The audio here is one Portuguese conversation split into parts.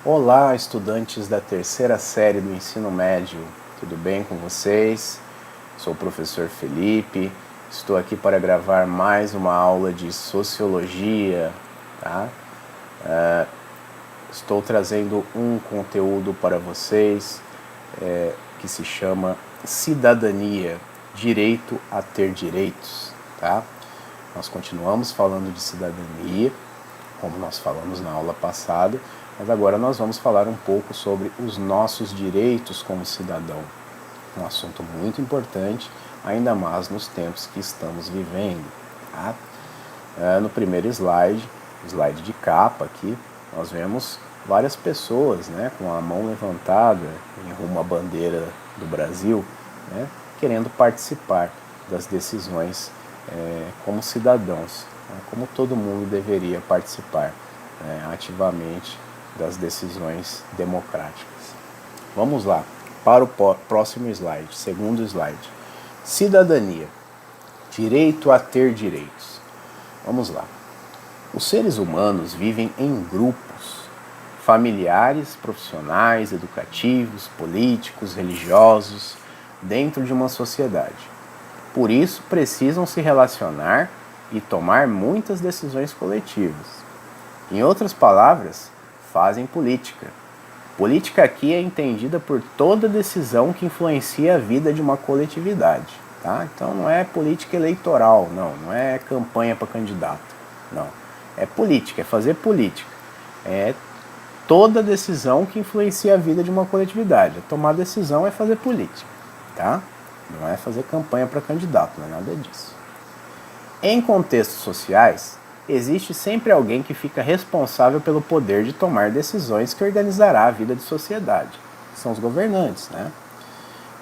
Olá, estudantes da terceira série do ensino médio, tudo bem com vocês? Sou o professor Felipe, estou aqui para gravar mais uma aula de Sociologia, tá? Estou trazendo um conteúdo para vocês que se chama Cidadania, Direito a ter direitos, tá? Nós continuamos falando de cidadania, como nós falamos na aula passada, mas agora nós vamos falar um pouco sobre os nossos direitos como cidadão. Um assunto muito importante, ainda mais nos tempos que estamos vivendo. Tá? No primeiro slide de capa aqui, nós vemos várias pessoas, né, com a mão levantada em rumo à bandeira do Brasil, né, querendo participar das decisões como cidadãos, né, como todo mundo deveria participar ativamente das decisões democráticas. Vamos lá, para o próximo slide, segundo slide. Cidadania, direito a ter direitos. Vamos lá. Os seres humanos vivem em grupos, familiares, profissionais, educativos, políticos, religiosos, dentro de uma sociedade. Por isso, precisam se relacionar e tomar muitas decisões coletivas. Em outras palavras, fazem política. Política aqui é entendida por toda decisão que influencia a vida de uma coletividade. Tá? Então não é política eleitoral, não é campanha para candidato, não. É política, é fazer política. É toda decisão que influencia a vida de uma coletividade. Tomar decisão é fazer política, tá? Não é fazer campanha para candidato, não é nada disso. Em contextos sociais, existe sempre alguém que fica responsável pelo poder de tomar decisões que organizará a vida de sociedade. São os governantes, né?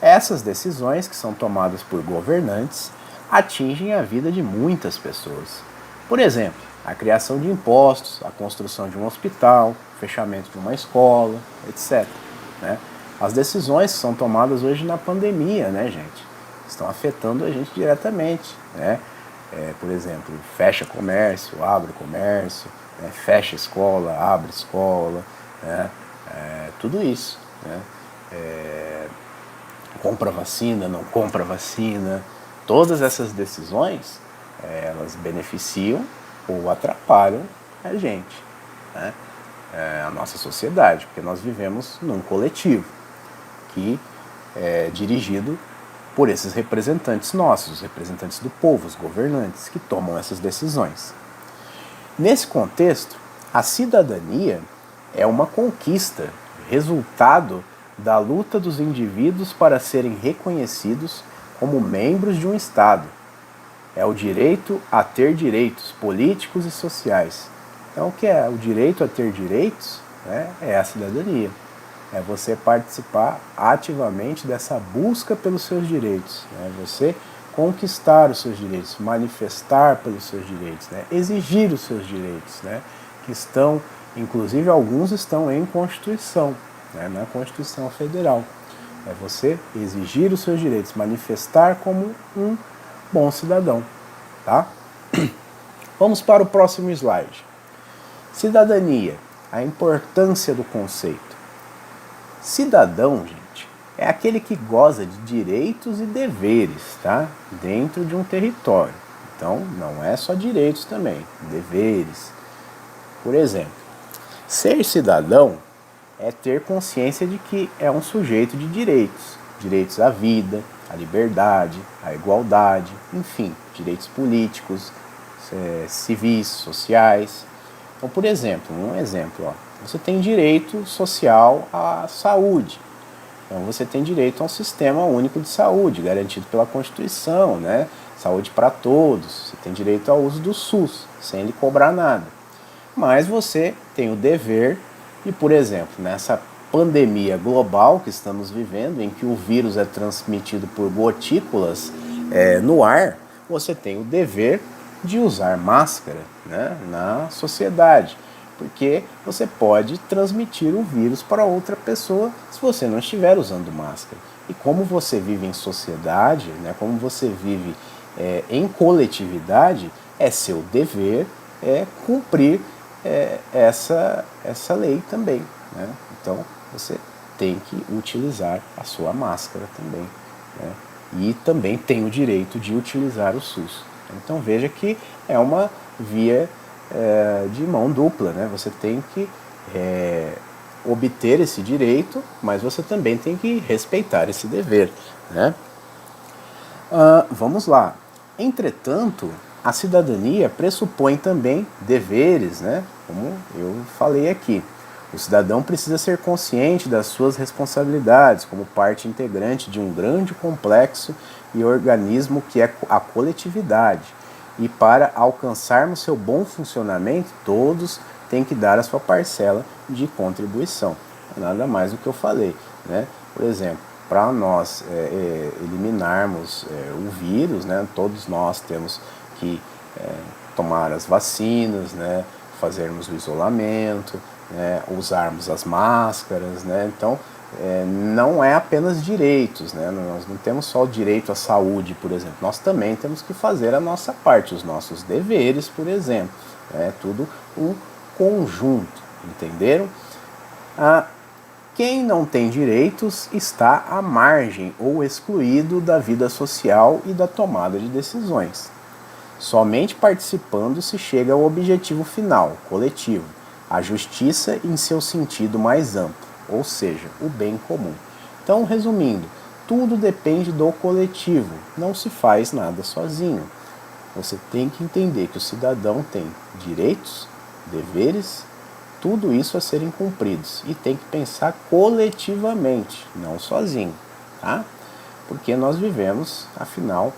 Essas decisões, que são tomadas por governantes, atingem a vida de muitas pessoas. Por exemplo, a criação de impostos, a construção de um hospital, o fechamento de uma escola, etc. Né? As decisões que são tomadas hoje na pandemia, né, gente, estão afetando a gente diretamente, né? Por exemplo, fecha comércio, abre comércio, né? Fecha escola, abre escola, né? Tudo isso. Né? Compra vacina, não compra vacina. Todas essas decisões, elas beneficiam ou atrapalham a gente, né? A nossa sociedade, porque nós vivemos num coletivo que é dirigido por esses representantes nossos, os representantes do povo, os governantes, que tomam essas decisões. Nesse contexto, a cidadania é uma conquista, resultado da luta dos indivíduos para serem reconhecidos como membros de um Estado. É o direito a ter direitos políticos e sociais. Então, o que é o direito a ter direitos? É a cidadania. É você participar ativamente dessa busca pelos seus direitos. Você conquistar os seus direitos, manifestar pelos seus direitos, exigir os seus direitos, que estão, inclusive alguns estão em Constituição, na Constituição Federal. É você exigir os seus direitos, manifestar como um bom cidadão. Tá? Vamos para o próximo slide. Cidadania, a importância do conceito. Cidadão, gente, é aquele que goza de direitos e deveres, tá? Dentro de um território. Então, não é só direitos também, deveres. Por exemplo, ser cidadão é ter consciência de que é um sujeito de direitos. Direitos à vida, à liberdade, à igualdade, enfim, direitos políticos, civis, sociais. Então, por exemplo, você tem direito social à saúde. Então, você tem direito a um sistema único de saúde, garantido pela Constituição, né? Saúde para todos. Você tem direito ao uso do SUS, sem lhe cobrar nada. Mas você tem o dever de, por exemplo, nessa pandemia global que estamos vivendo, em que o vírus é transmitido por gotículas no ar, você tem o dever de usar máscara, né, na sociedade, porque você pode transmitir o vírus para outra pessoa se você não estiver usando máscara. E como você vive em sociedade, né, como você vive em coletividade, é seu dever cumprir essa lei também, né? Então você tem que utilizar a sua máscara também, né? E também tem o direito de utilizar o SUS. Então veja que é uma via de mão dupla, né? Você tem que obter esse direito, mas você também tem que respeitar esse dever, né? Vamos lá. Entretanto, a cidadania pressupõe também deveres, né? Como eu falei aqui. O cidadão precisa ser consciente das suas responsabilidades como parte integrante de um grande complexo e organismo que é a coletividade. E para alcançarmos seu bom funcionamento, todos têm que dar a sua parcela de contribuição. Nada mais do que eu falei, né? Por exemplo, para nós eliminarmos o vírus, né, todos nós temos que tomar as vacinas, né, fazermos o isolamento, né, usarmos as máscaras, né, então não é apenas direitos, né, nós não temos só o direito à saúde, por exemplo, nós também temos que fazer a nossa parte, os nossos deveres, por exemplo, é tudo um conjunto, entenderam? Quem não tem direitos está à margem ou excluído da vida social e da tomada de decisões. Somente participando se chega ao objetivo final, coletivo, a justiça em seu sentido mais amplo, ou seja, o bem comum. Então, resumindo, tudo depende do coletivo, não se faz nada sozinho. Você tem que entender que o cidadão tem direitos, deveres, tudo isso a serem cumpridos e tem que pensar coletivamente, não sozinho, tá? Porque nós vivemos, afinal,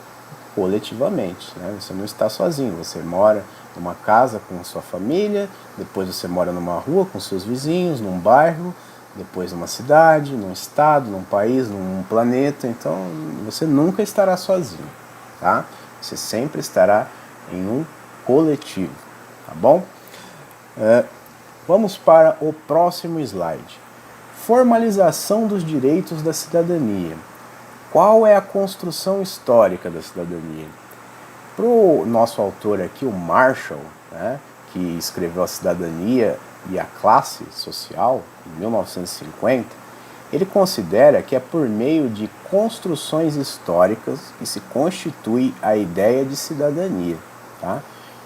coletivamente, né? Você não está sozinho, você mora numa casa com sua família, depois você mora numa rua com seus vizinhos, num bairro, depois numa cidade, num estado, num país, num planeta, então você nunca estará sozinho, tá? Você sempre estará em um coletivo, tá bom? Vamos para o próximo slide. Formalização dos direitos da cidadania. Qual é a construção histórica da cidadania? Para o nosso autor aqui, o Marshall, né, que escreveu A Cidadania e a Classe Social, em 1950, ele considera que é por meio de construções históricas que se constitui a ideia de cidadania, tá?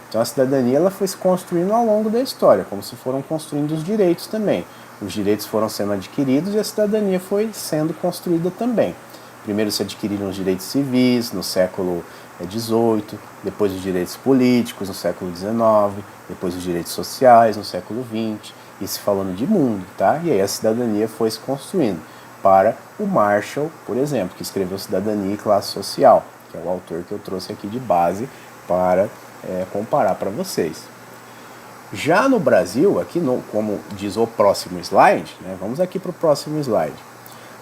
Então a cidadania ela foi se construindo ao longo da história, como se foram construindo os direitos também. Os direitos foram sendo adquiridos e a cidadania foi sendo construída também. Primeiro se adquiriram os direitos civis no século XVIII, depois os direitos políticos no século XIX, depois os direitos sociais no século XX, isso falando de mundo, tá? E aí a cidadania foi se construindo para o Marshall, por exemplo, que escreveu Cidadania e Classe Social, que é o autor que eu trouxe aqui de base para comparar para vocês. Já no Brasil, aqui como diz o próximo slide, né, vamos aqui para o próximo slide.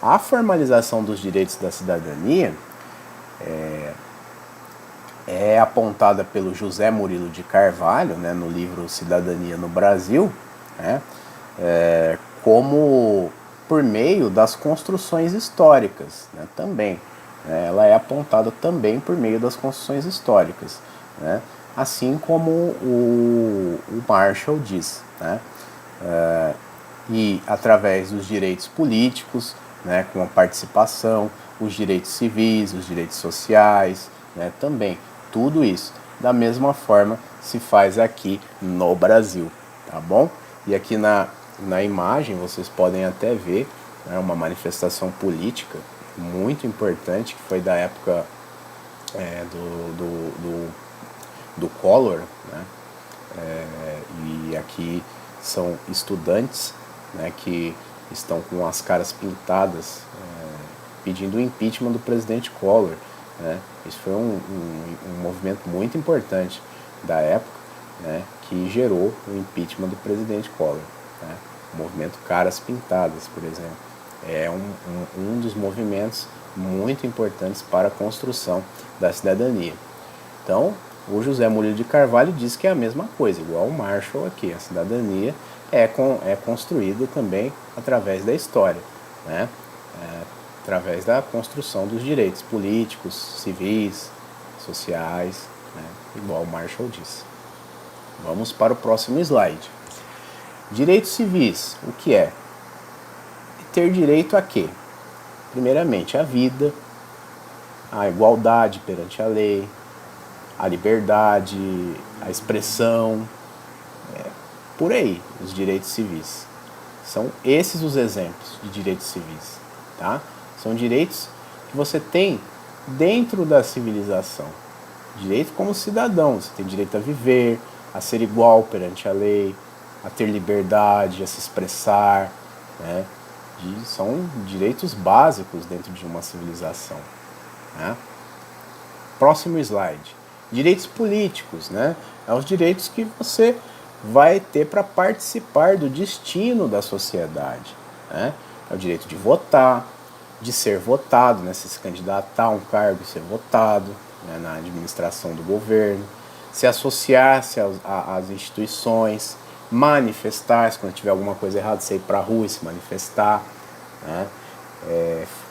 A formalização dos direitos da cidadania é apontada pelo José Murilo de Carvalho, né, no livro Cidadania no Brasil, né, como por meio das construções históricas, né, também. Ela é apontada também por meio das construções históricas, né, assim como o Marshall diz, né, e através dos direitos políticos, né, com a participação, os direitos civis, os direitos sociais, né, também, tudo isso. Da mesma forma se faz aqui no Brasil, tá bom? E aqui na imagem vocês podem até ver, né, uma manifestação política muito importante que foi da época do Collor, né? E aqui são estudantes, né, que estão com as caras pintadas pedindo o impeachment do presidente Collor, né? Isso foi um movimento muito importante da época, né, que gerou o impeachment do presidente Collor, né? O movimento Caras Pintadas, por exemplo, é um dos movimentos muito importantes para a construção da cidadania. Então, o José Murilo de Carvalho diz que é a mesma coisa, igual o Marshall aqui. A cidadania é construída também através da história, né? Através da construção dos direitos políticos, civis, sociais, né? Igual o Marshall diz. Vamos para o próximo slide. Direitos civis, o que é? Ter direito a quê? Primeiramente, a vida, a igualdade perante a lei, a liberdade, a expressão, por aí, os direitos civis. São esses os exemplos de direitos civis, tá? São direitos que você tem dentro da civilização. Direito como cidadão, você tem direito a viver, a ser igual perante a lei, a ter liberdade, a se expressar, né? São direitos básicos dentro de uma civilização, né? Próximo slide. Direitos políticos, né? É os direitos que você vai ter para participar do destino da sociedade, né? É o direito de votar, de ser votado, né? Se candidatar a um cargo, ser votado, né? Na administração do governo, se associar-se às instituições, manifestar-se quando tiver alguma coisa errada, você ir para a rua e se manifestar, né?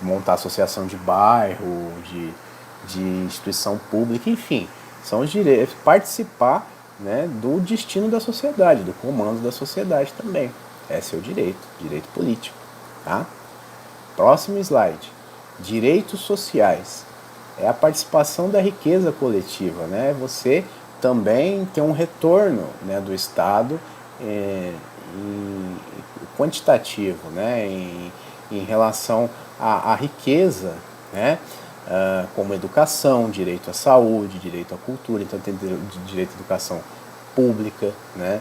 Montar associação de bairro, de instituição pública, enfim, são os direitos, participar, né, do destino da sociedade, do comando da sociedade também. Esse é o direito político, tá? Próximo slide. Direitos sociais. É a participação da riqueza coletiva, né? Você também tem um retorno, né, do Estado quantitativo, né, em relação à riqueza, né, como educação, direito à saúde, direito à cultura. Então tem direito à educação pública, né,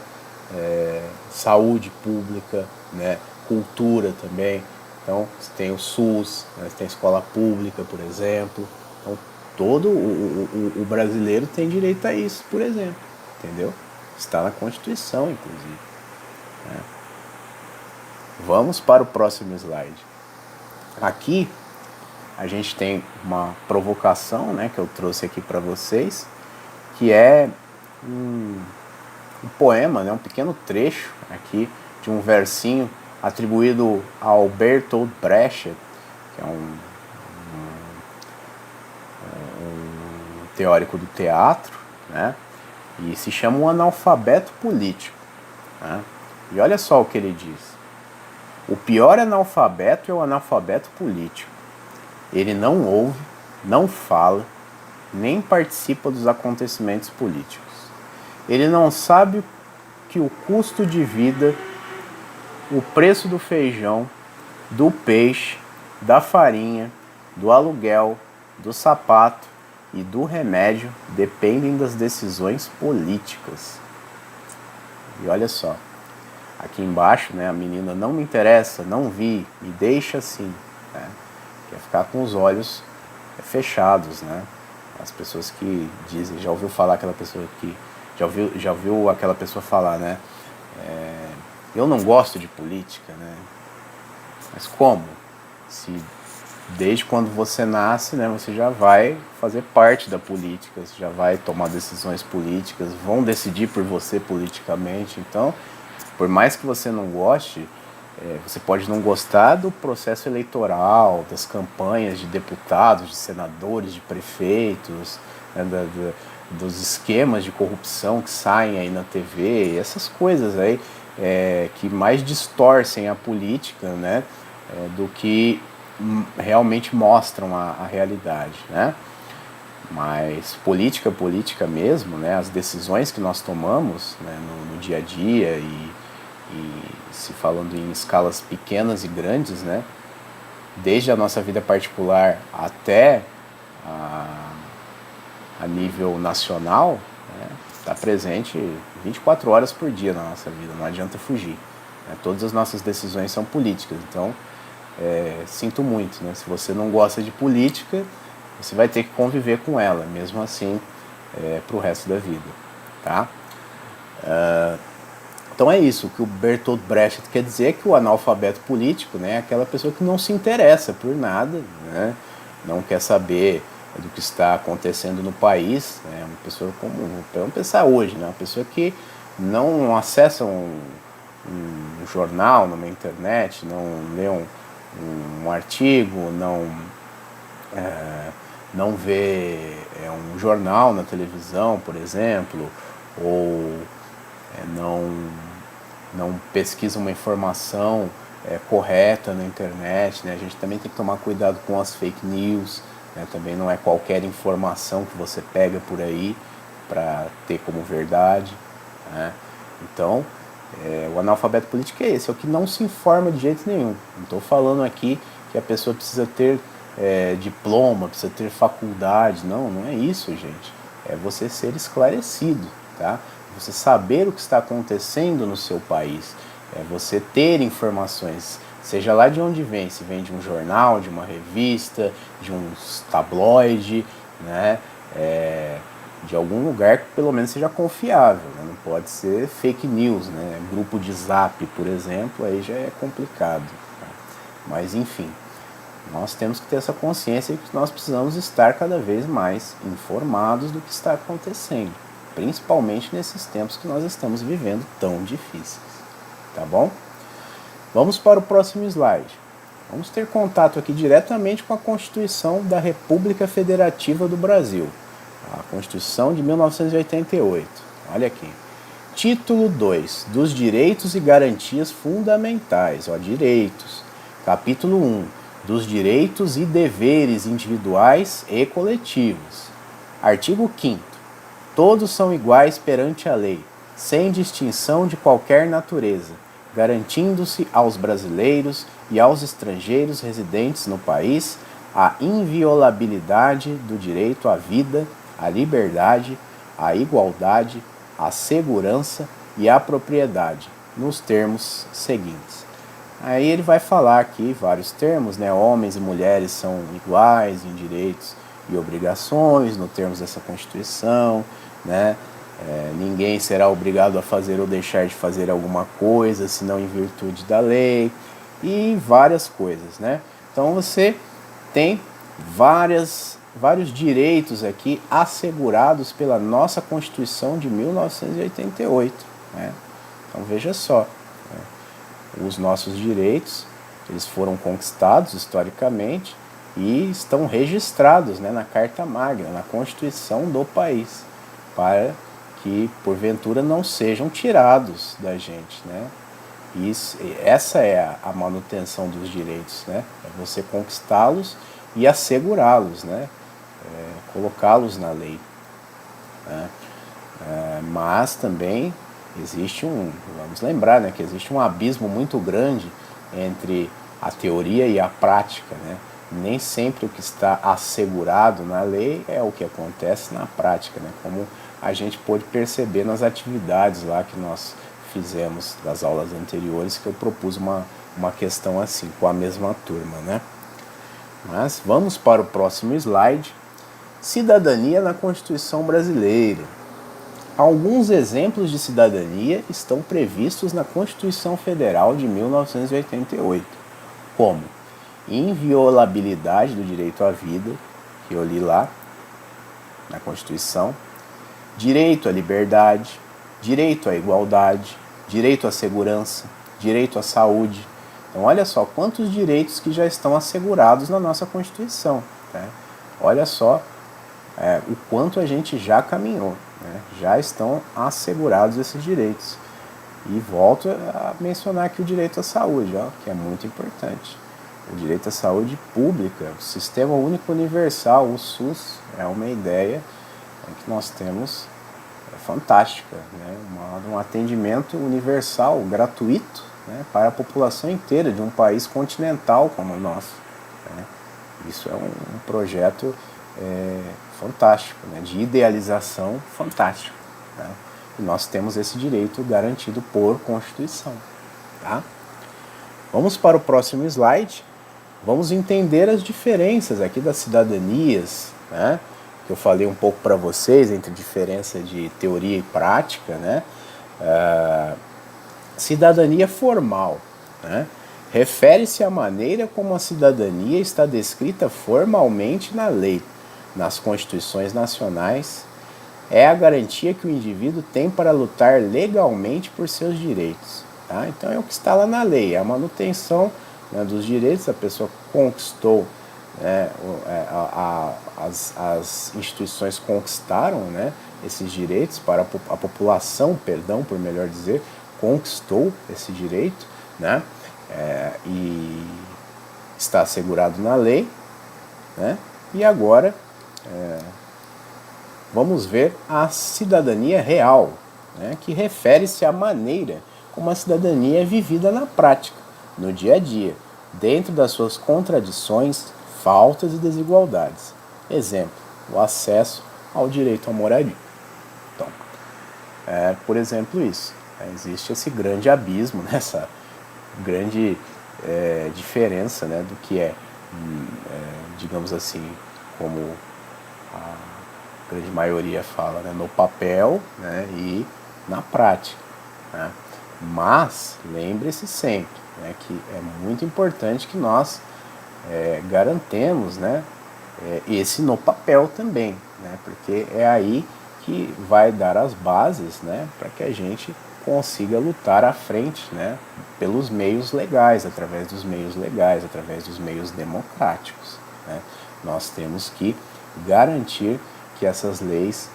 saúde pública, né, cultura também. Então você tem o SUS, né, você tem escola pública, por exemplo. Então todo o brasileiro tem direito a isso, por exemplo, entendeu? Está na Constituição, inclusive, né? Vamos para o próximo slide. Aqui a gente tem uma provocação, né, que eu trouxe aqui para vocês, que é um poema, né, um pequeno trecho aqui de um versinho atribuído ao Bertolt Brecht, que é um teórico do teatro, né, e se chama Um Analfabeto Político, né? E olha só o que ele diz. O pior analfabeto é o analfabeto político. Ele não ouve, não fala, nem participa dos acontecimentos políticos. Ele não sabe que o custo de vida, o preço do feijão, do peixe, da farinha, do aluguel, do sapato e do remédio dependem das decisões políticas. E olha só, aqui embaixo, né, a menina não me interessa, não vi, me deixa assim, né? Quer ficar com os olhos fechados, né? As pessoas que dizem, já ouviu falar aquela pessoa que já ouviu aquela pessoa falar, né? Eu não gosto de política, né? Mas como? Se desde quando você nasce, né, você já vai fazer parte da política, você já vai tomar decisões políticas, vão decidir por você politicamente. Então, por mais que você não goste, você pode não gostar do processo eleitoral, das campanhas de deputados, de senadores, de prefeitos, né, dos esquemas de corrupção que saem aí na TV, essas coisas aí que mais distorcem a política, né, do que realmente mostram a realidade, né? Mas política mesmo, né, as decisões que nós tomamos, né, no dia a dia e se falando em escalas pequenas e grandes, né, desde a nossa vida particular até a nível nacional, né, está presente 24 horas por dia na nossa vida, não adianta fugir, né? Todas as nossas decisões são políticas, então sinto muito, né? Se você não gosta de política, você vai ter que conviver com ela, mesmo assim, para o resto da vida, tá? Então é isso, o que o Bertolt Brecht quer dizer é que o analfabeto político, né, é aquela pessoa que não se interessa por nada, né, não quer saber do que está acontecendo no país, né, uma pessoa comum, vamos pensar hoje, né, uma pessoa que não acessa um jornal numa internet, não lê um artigo, não vê um jornal na televisão, por exemplo, ou não não pesquisa uma informação correta na internet, né? A gente também tem que tomar cuidado com as fake news, né? Também não é qualquer informação que você pega por aí para ter como verdade, né? Então, o analfabeto político é esse, é o que não se informa de jeito nenhum. Não estou falando aqui que a pessoa precisa ter diploma, precisa ter faculdade, não é isso, gente. É você ser esclarecido, tá? Você saber o que está acontecendo no seu país, é você ter informações, seja lá de onde vem, se vem de um jornal, de uma revista, de um tabloide, né? De algum lugar que pelo menos seja confiável, né? Não pode ser fake news, né? Grupo de zap, por exemplo, aí já é complicado, tá? Mas enfim, nós temos que ter essa consciência de que nós precisamos estar cada vez mais informados do que está acontecendo, principalmente nesses tempos que nós estamos vivendo tão difíceis, tá bom? Vamos para o próximo slide. Vamos ter contato aqui diretamente com a Constituição da República Federativa do Brasil, a Constituição de 1988. Olha aqui. Título 2, dos direitos e garantias fundamentais, direitos. Capítulo 1, dos direitos e deveres individuais e coletivos. Artigo 5º, todos são iguais perante a lei, sem distinção de qualquer natureza, garantindo-se aos brasileiros e aos estrangeiros residentes no país a inviolabilidade do direito à vida, à liberdade, à igualdade, à segurança e à propriedade, nos termos seguintes. Aí ele vai falar aqui vários termos, né? Homens e mulheres são iguais em direitos e obrigações, nos termos dessa Constituição, né? Ninguém será obrigado a fazer ou deixar de fazer alguma coisa, senão em virtude da lei, e várias coisas, né? Então você tem vários direitos aqui assegurados pela nossa Constituição de 1988, né? Então veja só, né? Os nossos direitos, eles foram conquistados historicamente e estão registrados, né, na Carta Magna, na Constituição do país, para que porventura não sejam tirados da gente, né? Essa é a manutenção dos direitos, né? É você conquistá-los e assegurá-los, né? Colocá-los na lei, né? Mas também existe vamos lembrar, né, que existe um abismo muito grande entre a teoria e a prática, né? Nem sempre o que está assegurado na lei é o que acontece na prática, né? Como a gente pôde perceber nas atividades lá que nós fizemos das aulas anteriores, que eu propus uma questão assim, com a mesma turma, né? Mas vamos para o próximo slide. Cidadania na Constituição Brasileira. Alguns exemplos de cidadania estão previstos na Constituição Federal de 1988, como inviolabilidade do direito à vida, que eu li lá na Constituição, direito à liberdade, direito à igualdade, direito à segurança, direito à saúde. Então olha só quantos direitos que já estão assegurados na nossa Constituição, né? Olha só o quanto a gente já caminhou, né? Já estão assegurados esses direitos. E volto a mencionar aqui o direito à saúde, que é muito importante. O direito à saúde pública, o Sistema Único Universal, o SUS, é uma ideia que nós temos fantástica, né? Um atendimento universal, gratuito, né, para a população inteira de um país continental como o nosso, né? Isso é um projeto fantástico, né, de idealização fantástico, né? E nós temos esse direito garantido por Constituição, tá? Vamos para o próximo slide. Vamos entender as diferenças aqui das cidadanias, né? Que eu falei um pouco para vocês entre diferença de teoria e prática, né? Cidadania formal, né? Refere-se à maneira como a cidadania está descrita formalmente na lei, nas constituições nacionais. É a garantia que o indivíduo tem para lutar legalmente por seus direitos, tá? Então é o que está lá na lei, é a manutenção, né, dos direitos. A pessoa conquistou, né, as instituições conquistaram, né, esses direitos para a população, por melhor dizer, conquistou esse direito, né? E está assegurado na lei, né? E agora vamos ver a cidadania real, né? Que refere-se à maneira como a cidadania é vivida na prática, no dia a dia, dentro das suas contradições, faltas e desigualdades. Exemplo, o acesso ao direito à moradia. Então, por exemplo, isso. Existe esse grande abismo, né? Essa grande diferença, né, do que digamos assim, como a grande maioria fala, né, no papel, né, e na prática, né? Mas lembre-se sempre, né, que é muito importante que nós garantemos, né, esse no papel também, né, porque é aí que vai dar as bases, né, para que a gente consiga lutar à frente, né, pelos meios legais, através dos meios democráticos, né? Nós temos que garantir que essas leis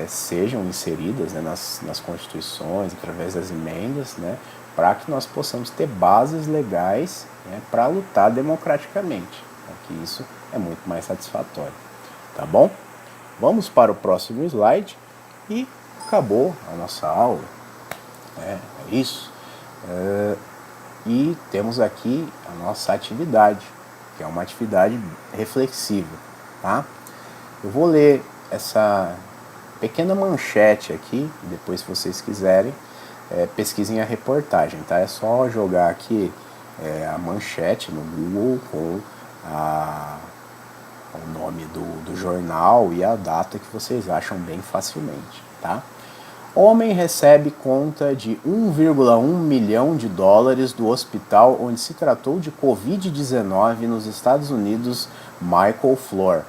sejam inseridas, né, nas constituições, através das emendas, né, para que nós possamos ter bases legais, né, para lutar democraticamente, né, que isso é muito mais satisfatório. Tá bom? Vamos para o próximo slide e acabou a nossa aula. É isso. E temos aqui a nossa atividade, que é uma atividade reflexiva. Tá? Eu vou ler essa pequena manchete aqui, depois se vocês quiserem, pesquisem a reportagem. Tá? É só jogar aqui a manchete no Google com o nome do jornal e a data que vocês acham bem facilmente. Tá? Homem recebe conta de 1,1 milhão de dólares do hospital onde se tratou de Covid-19 nos Estados Unidos, Michael Floor.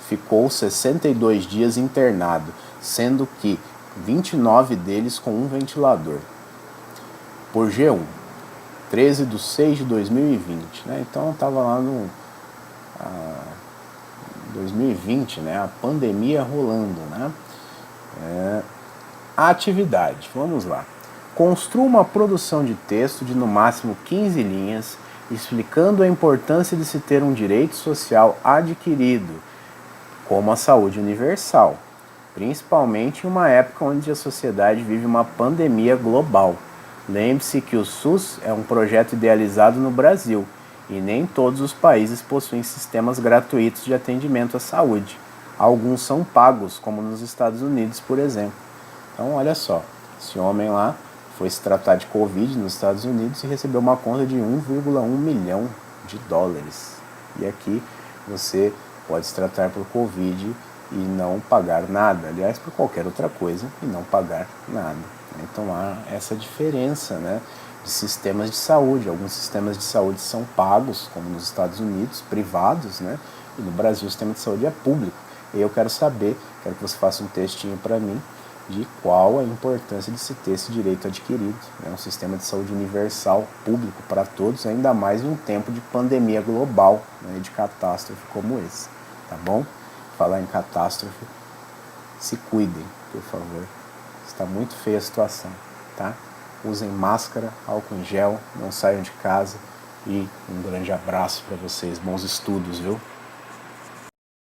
Ficou 62 dias internado, sendo que 29 deles com um ventilador. Por G1, 13/6/2020. Né? Então estava lá no 2020, né? A pandemia rolando. Né? A atividade, vamos lá. Construa uma produção de texto de no máximo 15 linhas, explicando a importância de se ter um direito social adquirido, como a saúde universal, principalmente em uma época onde a sociedade vive uma pandemia global. Lembre-se que o SUS é um projeto idealizado no Brasil e nem todos os países possuem sistemas gratuitos de atendimento à saúde. Alguns são pagos, como nos Estados Unidos, por exemplo. Então, olha só, esse homem lá foi se tratar de Covid nos Estados Unidos e recebeu uma conta de 1,1 milhão de dólares. E aqui você pode se tratar por Covid e não pagar nada. Aliás, por qualquer outra coisa e não pagar nada. Então há essa diferença, né, de sistemas de saúde. Alguns sistemas de saúde são pagos, como nos Estados Unidos, privados, né, e no Brasil o sistema de saúde é público. E eu quero saber, quero que você faça um textinho para mim, de qual a importância de se ter esse direito adquirido, né? Um sistema de saúde universal, público para todos, ainda mais em um tempo de pandemia global, né, de catástrofe como esse, tá bom? Falar em catástrofe, se cuidem, por favor, está muito feia a situação, tá? Usem máscara, álcool em gel, não saiam de casa e um grande abraço para vocês, bons estudos, viu?